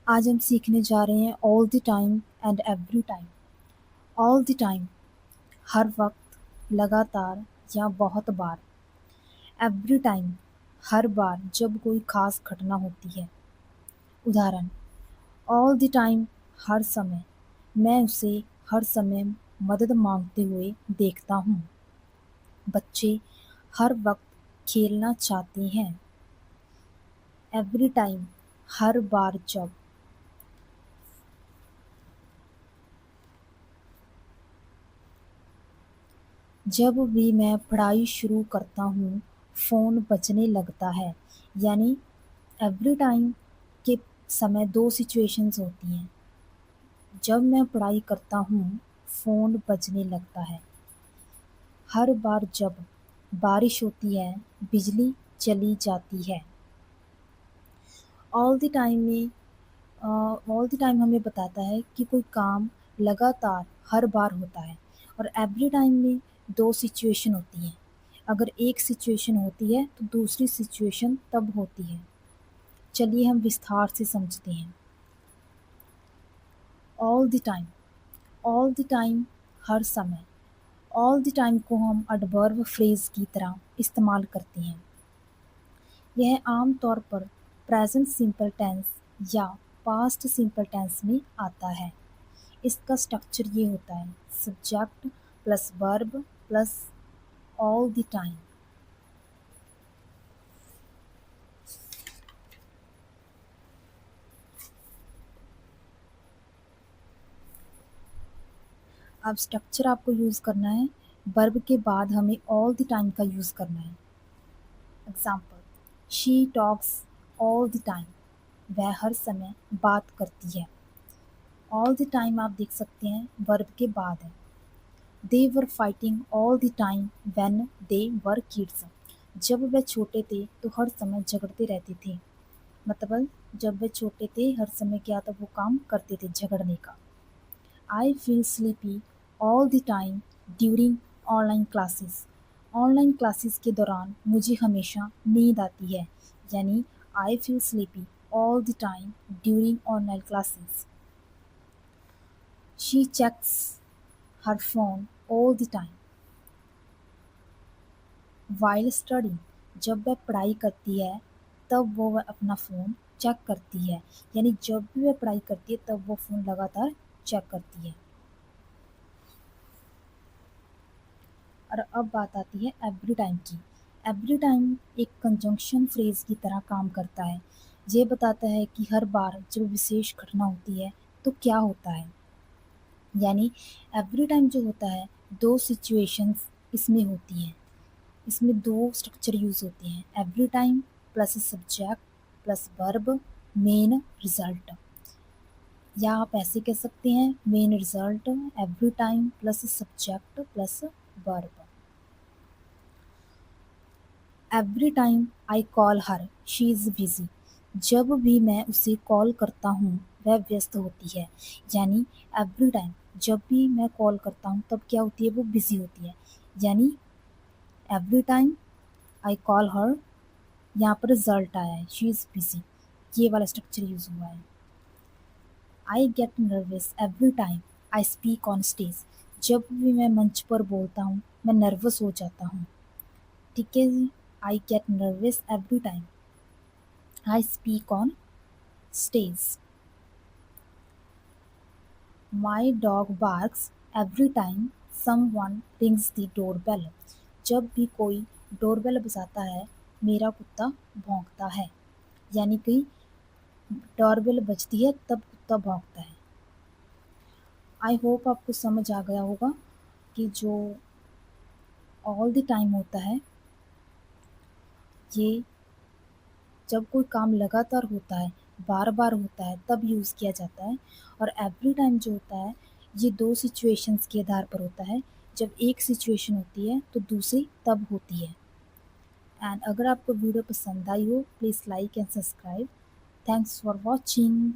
आज हम सीखने जा रहे हैं all the time and every time. All the time हर वक्त, लगातार या बहुत बार। एवरी टाइम हर बार जब कोई खास घटना होती है। उदाहरण, ऑल द टाइम हर समय, मैं उसे हर समय मदद मांगते हुए देखता हूँ। बच्चे हर वक्त खेलना चाहते हैं। एवरी टाइम हर बार जब भी मैं पढ़ाई शुरू करता हूँ, फ़ोन बजने लगता है। यानी एवरी टाइम के समय 2 सिचुएशंस होती हैं। जब मैं पढ़ाई करता हूँ, फ़ोन बजने लगता है। हर बार जब बारिश होती है, बिजली चली जाती है। ऑल द टाइम में ऑल द टाइम हमें बताता है कि कोई काम लगातार हर बार होता है। और एवरी टाइम में 2 सिचुएशन होती हैं। अगर एक सिचुएशन होती है तो दूसरी सिचुएशन तब होती है। चलिए हम विस्तार से समझते हैं। All the time, all the time हर समय। ऑल द टाइम को हम एडवर्ब फ्रेज की तरह इस्तेमाल करते हैं। यह आम तौर पर प्रेजेंट सिंपल टेंस या पास्ट सिंपल टेंस में आता है। इसका स्ट्रक्चर ये होता है: subject plus verb plus all the time. अब स्ट्रक्चर आपको यूज़ करना है। वर्ब के बाद हमें ऑल द टाइम का यूज़ करना है। Example, she talks all the time, वह हर समय बात करती है। ऑल द टाइम आप देख सकते हैं वर्ब के बाद है। They were fighting all the time when they were kids, जब वे छोटे थे तो हर समय झगड़ते रहते थे। मतलब जब वे छोटे थे हर समय क्या था, वो काम करते थे झगड़ने का। I feel sleepy all the time during online classes, online classes के दौरान मुझे हमेशा नींद आती है। यानी I feel sleepy all the time during online classes. She checks her phone all the time while study, जब वह पढ़ाई करती है तब वह अपना फ़ोन चेक करती है। यानी जब भी वह पढ़ाई करती है तब वो फ़ोन लगातार चेक करती है। और अब बात आती है एवरी टाइम की। एवरी टाइम एक कंजंक्शन फ्रेज की तरह काम करता है। ये बताता है कि हर बार जब विशेष घटना होती है तो क्या होता है। यानी एवरी टाइम जो होता है, दो सिचुएशंस इसमें होती हैं। इसमें दो स्ट्रक्चर यूज़ होते हैं: every time plus subject plus verb main result. या आप ऐसे कह सकते हैं main result every time plus subject plus verb. Every time I call her she is busy, जब भी मैं उसे कॉल करता हूँ वह व्यस्त होती है। यानी एवरी टाइम जब भी मैं कॉल करता हूँ तब क्या होती है, वो बिजी होती है। यानी every time I call her, यहाँ पर रिजल्ट आया है शी इज़ बिजी, ये वाला स्ट्रक्चर यूज़ हुआ है। आई get nervous every time I speak on stage, जब भी मैं मंच पर बोलता हूँ मैं नर्वस हो जाता हूँ। ठीक है जी। I get nervous every time I speak on stage. My dog barks every time someone rings the doorbell, जब भी कोई डोरबेल बजाता है मेरा कुत्ता भौंकता है। यानी कि डोरबेल बजती है तब कुत्ता भौंकता है। आई होप आपको समझ आ गया होगा कि जो ऑल द टाइम होता है, ये जब कोई काम लगातार होता है, बार बार होता है तब यूज़ किया जाता है। और एवरी टाइम जो होता है, ये दो सिचुएशंस के आधार पर होता है। जब एक सिचुएशन होती है तो दूसरी तब होती है। एंड अगर आपको वीडियो पसंद आई हो, please like and subscribe. Thanks for watching.